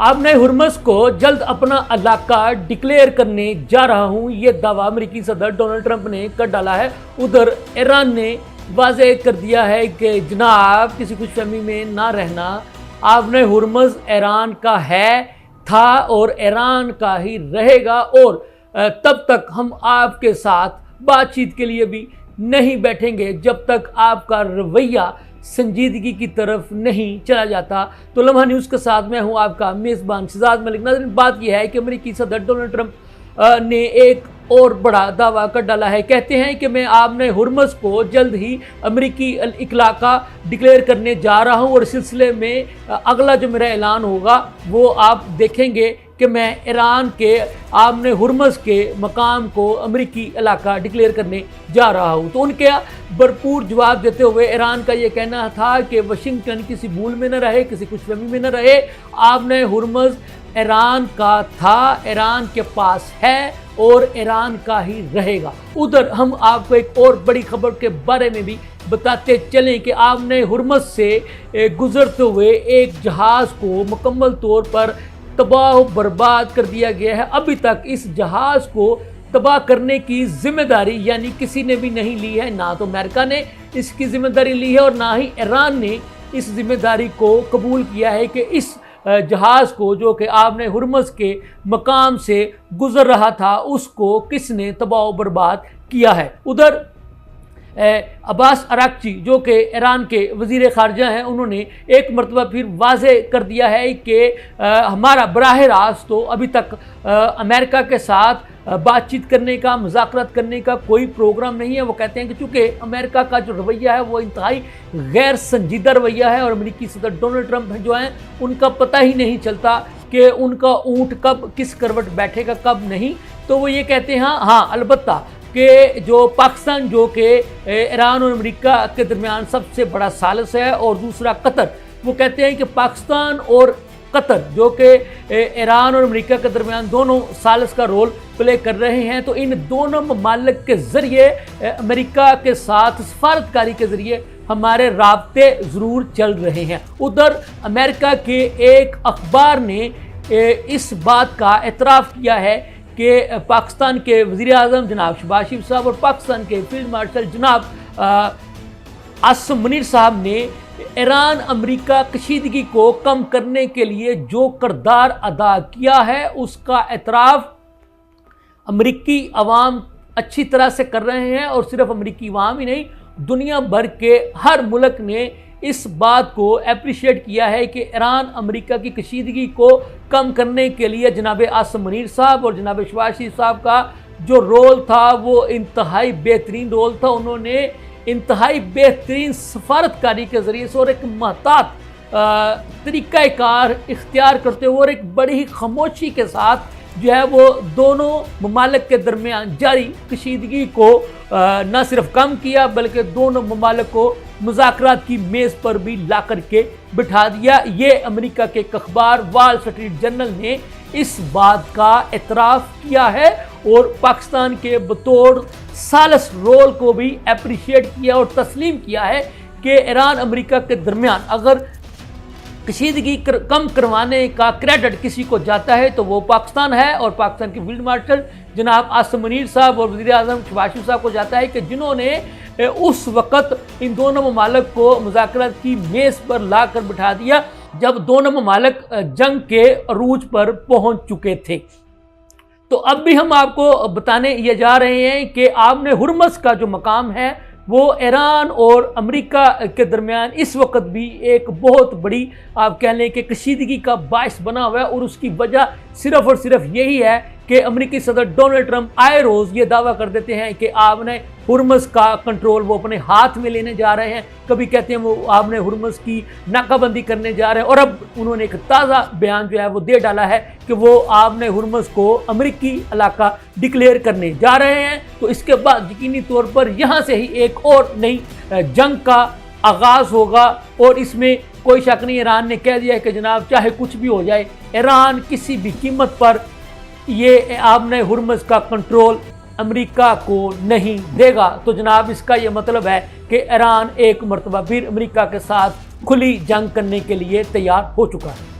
اب میں ہرمز کو جلد اپنا علاقہ ڈکلیئر کرنے جا رہا ہوں، یہ دعویٰ امریکی صدر ڈونلڈ ٹرمپ نے کر ڈالا ہے۔ ادھر ایران نے واضح کر دیا ہے کہ جناب کسی کچھ فہمی میں نہ رہنا، آپ نے ہرمز ایران کا ہے، تھا اور ایران کا ہی رہے گا، اور تب تک ہم آپ کے ساتھ بات چیت کے لیے بھی نہیں بیٹھیں گے جب تک آپ کا رویہ سنجیدگی کی طرف نہیں چلا جاتا۔ تو لمحہ نیوز کے ساتھ میں ہوں آپ کا میزبان شہزاد ملک۔ ناظرین، بات یہ ہے کہ امریکی صدر ڈونلڈ ٹرمپ نے ایک اور بڑا دعویٰ کر ڈالا ہے۔ کہتے ہیں کہ میں آپ نے ہرمز کو جلد ہی امریکی علاقہ ڈکلیئر کرنے جا رہا ہوں، اور اس سلسلے میں اگلا جو میرا اعلان ہوگا وہ آپ دیکھیں گے کہ میں ایران کے آپ نے ہرمز کے مقام کو امریکی علاقہ ڈکلیئر کرنے جا رہا ہوں۔ تو ان کے بھرپور جواب دیتے ہوئے ایران کا یہ کہنا تھا کہ واشنگٹن کسی بھول میں نہ رہے، کسی کچھ فہمی میں نہ رہے، آپ نے ہرمز ایران کا تھا، ایران کے پاس ہے اور ایران کا ہی رہے گا۔ ادھر ہم آپ کو ایک اور بڑی خبر کے بارے میں بھی بتاتے چلیں کہ آپ نے ہرمز سے گزرتے ہوئے ایک جہاز کو مکمل طور پر تباہ و برباد کر دیا گیا ہے۔ ابھی تک اس جہاز کو تباہ کرنے کی ذمہ داری یعنی کسی نے بھی نہیں لی ہے، نہ تو امریکہ نے اس کی ذمہ داری لی ہے اور نہ ہی ایران نے اس ذمہ داری کو قبول کیا ہے کہ اس جہاز کو جو کہ آپ نے ہرمز کے مقام سے گزر رہا تھا اس کو کس نے تباہ و برباد کیا ہے۔ ادھر عباس اراغچی جو کہ ایران کے وزیر خارجہ ہیں، انہوں نے ایک مرتبہ پھر واضح کر دیا ہے کہ ہمارا براہ راست تو ابھی تک امریکہ کے ساتھ بات چیت کرنے کا، مذاکرات کرنے کا کوئی پروگرام نہیں ہے۔ وہ کہتے ہیں کہ چونکہ امریکہ کا جو رویہ ہے وہ انتہائی غیر سنجیدہ رویہ ہے، اور امریکی صدر ڈونلڈ ٹرمپ جو ہیں ان کا پتہ ہی نہیں چلتا کہ ان کا اونٹ کب کس کروٹ بیٹھے گا کب نہیں۔ تو وہ یہ کہتے ہیں ہاں البتہ کہ جو پاکستان جو کہ ایران اور امریکہ کے درمیان سب سے بڑا ثالث ہے، اور دوسرا قطر، وہ کہتے ہیں کہ پاکستان اور قطر جو کہ ایران اور امریکہ کے درمیان دونوں ثالث کا رول پلے کر رہے ہیں، تو ان دونوں ممالک کے ذریعے امریکہ کے ساتھ سفارتکاری کے ذریعے ہمارے رابطے ضرور چل رہے ہیں۔ ادھر امریکہ کے ایک اخبار نے اس بات کا اعتراف کیا ہے کہ پاکستان کے وزیر اعظم جناب شہباز شریف صاحب اور پاکستان کے فیلڈ مارشل جناب عاصم منیر صاحب نے ایران امریکہ کشیدگی کو کم کرنے کے لیے جو کردار ادا کیا ہے اس کا اعتراف امریکی عوام اچھی طرح سے کر رہے ہیں، اور صرف امریکی عوام ہی نہیں، دنیا بھر کے ہر ملک نے اس بات کو اپریشیٹ کیا ہے کہ ایران امریکہ کی کشیدگی کو کم کرنے کے لیے جناب عاصم منیر صاحب اور جناب شہباز شریف صاحب کا جو رول تھا وہ انتہائی بہترین رول تھا۔ انہوں نے انتہائی بہترین سفارتکاری کے ذریعے سے اور ایک محتاط طریقہ کار اختیار کرتے ہوئے اور ایک بڑی ہی خاموشی کے ساتھ جو ہے وہ دونوں ممالک کے درمیان جاری کشیدگی کو نہ صرف کم کیا بلکہ دونوں ممالک کو مذاکرات کی میز پر بھی لا کر کے بٹھا دیا۔ یہ امریکہ کے ایک اخبار وال اسٹریٹ جرنل نے اس بات کا اعتراف کیا ہے اور پاکستان کے بطور ثالث رول کو بھی اپریشیٹ کیا اور تسلیم کیا ہے کہ ایران امریکہ کے درمیان اگر کشیدگی کم کروانے کا کریڈٹ کسی کو جاتا ہے تو وہ پاکستان ہے، اور پاکستان کے فیلڈ مارشل جناب عاصم منیر صاحب اور وزیر اعظم شہباز شریف صاحب کو جاتا ہے کہ جنہوں نے اس وقت ان دونوں ممالک کو مذاکرات کی میز پر لا کر بٹھا دیا جب دونوں ممالک جنگ کے عروج پر پہنچ چکے تھے۔ تو اب بھی ہم آپ کو بتانے یہ جا رہے ہیں کہ آپ نے ہرمز کا جو مقام ہے وہ ایران اور امریکہ کے درمیان اس وقت بھی ایک بہت بڑی آپ کہہ لیں کہ کشیدگی کا باعث بنا ہوا ہے، اور اس کی وجہ صرف اور صرف یہی ہے کہ امریکی صدر ڈونلڈ ٹرمپ آئے روز یہ دعویٰ کر دیتے ہیں کہ آپ نے ہرمز کا کنٹرول وہ اپنے ہاتھ میں لینے جا رہے ہیں، کبھی کہتے ہیں وہ آپ نے ہرمز کی ناکہ بندی کرنے جا رہے ہیں، اور اب انہوں نے ایک تازہ بیان جو ہے وہ دے ڈالا ہے کہ وہ آپ نے ہرمز کو امریکی علاقہ ڈکلیئر کرنے جا رہے ہیں۔ تو اس کے بعد یقینی طور پر یہاں سے ہی ایک اور نئی جنگ کا آغاز ہوگا، اور اس میں کوئی شک نہیں، ایران نے کہہ دیا ہے کہ جناب چاہے کچھ بھی ہو جائے ایران کسی بھی قیمت پر یہ آپ نے ہرمز کا کنٹرول امریکہ کو نہیں دے گا۔ تو جناب اس کا یہ مطلب ہے کہ ایران ایک مرتبہ پھر امریکہ کے ساتھ کھلی جنگ کرنے کے لیے تیار ہو چکا ہے۔